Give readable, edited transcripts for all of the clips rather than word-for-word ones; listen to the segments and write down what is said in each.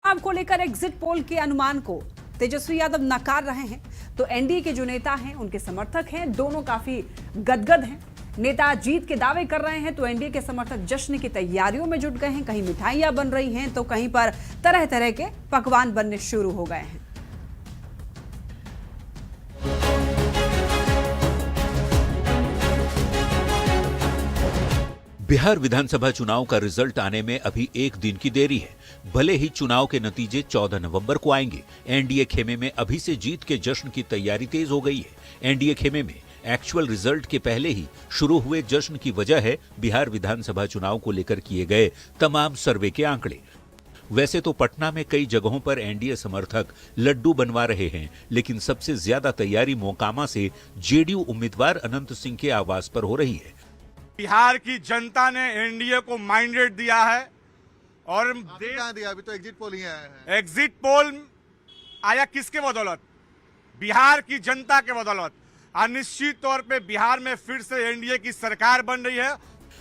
चुनाव को लेकर एग्जिट पोल के अनुमान को तेजस्वी यादव नकार रहे हैं, तो एनडीए के जो नेता हैं, उनके समर्थक हैं, दोनों काफी गदगद हैं। नेता जीत के दावे कर रहे हैं तो एनडीए के समर्थक जश्न की तैयारियों में जुट गए हैं। कहीं मिठाइयां बन रही हैं तो कहीं पर तरह तरह के पकवान बनने शुरू हो गए हैं। बिहार विधानसभा चुनाव का रिजल्ट आने में अभी एक दिन की देरी है। भले ही चुनाव के नतीजे 14 नवंबर को आएंगे, एनडीए खेमे में अभी से जीत के जश्न की तैयारी तेज हो गई है। एनडीए खेमे में एक्चुअल रिजल्ट के पहले ही शुरू हुए जश्न की वजह है बिहार विधानसभा चुनाव को लेकर किए गए तमाम सर्वे के आंकड़े। वैसे तो पटना में कई जगहों पर एनडीए समर्थक लड्डू बनवा रहे हैं, लेकिन सबसे ज्यादा तैयारी मोकामा से जेडीयू उम्मीदवार अनंत सिंह के आवास पर हो रही है। बिहार की जनता ने एनडीए को माइंडेड दिया है और कहाँ दिया? अभी तो एग्जिट पोल ही आया है। एग्जिट पोल आया किसके बदौलत? बिहार की जनता के बदौलत। और निश्चित तौर पे बिहार में फिर से एनडीए की सरकार बन रही है।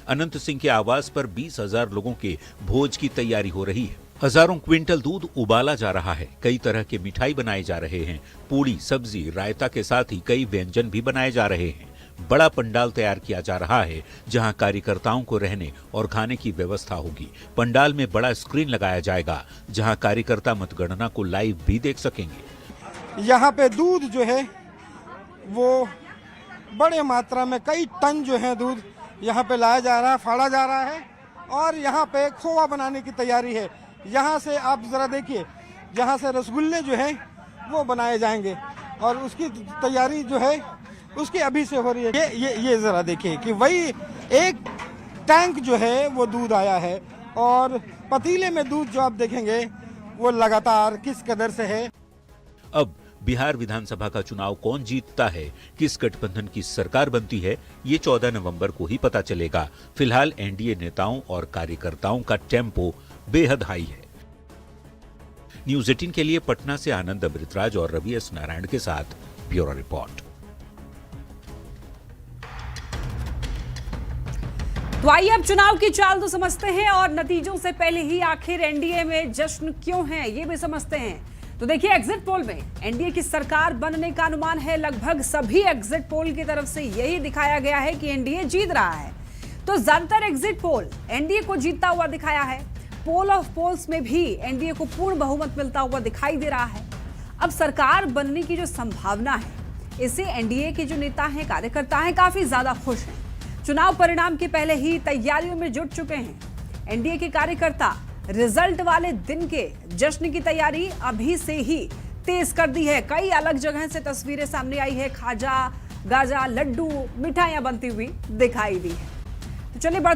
अनंत सिंह के आवास पर 20,000 लोगों के भोज की तैयारी हो रही है। हजारों क्विंटल दूध उबाला जा रहा है, कई तरह के मिठाई बनाए जा रहे हैं, पूड़ी, सब्जी, रायता के साथ ही कई व्यंजन भी बनाए जा रहे हैं। बड़ा पंडाल तैयार किया जा रहा है, जहां कार्यकर्ताओं को रहने और खाने की व्यवस्था होगी। पंडाल में बड़ा स्क्रीन लगाया जाएगा, जहां कार्यकर्ता मतगणना को लाइव भी देख सकेंगे। यहाँ पे दूध जो है वो बड़े मात्रा में, कई टन जो है दूध यहाँ पे लाया जा रहा है, फाड़ा जा रहा है और यहाँ पे खोवा बनाने की तैयारी है। यहाँ से आप जरा देखिए, जहाँ से रसगुल्ले जो है वो बनाए जाएंगे और उसकी तैयारी जो है उसकी अभी से हो रही है। ये जरा देखिए कि वही एक टैंक जो है वो दूध आया है और पतीले में दूध जो आप देखेंगे वो लगातार किस कदर से है। अब बिहार विधानसभा का चुनाव कौन जीतता है, किस गठबंधन की सरकार बनती है, ये 14 नवंबर को ही पता चलेगा। फिलहाल एनडीए नेताओं और कार्यकर्ताओं का टेम्पो बेहद हाई है। न्यूज 18 के लिए पटना से आनंद अमृतराज और रवि एस नारायण के साथ ब्यूरो रिपोर्ट। तो आइए अब चुनाव की चाल तो समझते हैं और नतीजों से पहले ही आखिर एनडीए में जश्न क्यों है ये भी समझते हैं। तो देखिए, एग्जिट पोल में एनडीए की सरकार बनने का अनुमान है। लगभग सभी एग्जिट पोल की तरफ से यही दिखाया गया है कि एनडीए जीत रहा है। तो ज्यादातर एग्जिट पोल एनडीए को जीतता हुआ दिखाया है। पोल ऑफ पोल्स में भी एनडीए को पूर्ण बहुमत मिलता हुआ दिखाई दे रहा है। अब सरकार बनने की जो संभावना है, इससे एनडीए के जो नेता हैं, कार्यकर्ता हैं, काफी ज्यादा खुश हैं। चुनाव परिणाम के पहले ही तैयारियों में जुट चुके हैं। एनडीए के कार्यकर्ता रिजल्ट वाले दिन के जश्न की तैयारी अभी से ही तेज कर दी है। कई अलग जगह से तस्वीरें सामने आई है। खाजा, गाजा, लड्डू, मिठाइयां बनती हुई दिखाई दी है। तो चलिए बढ़ते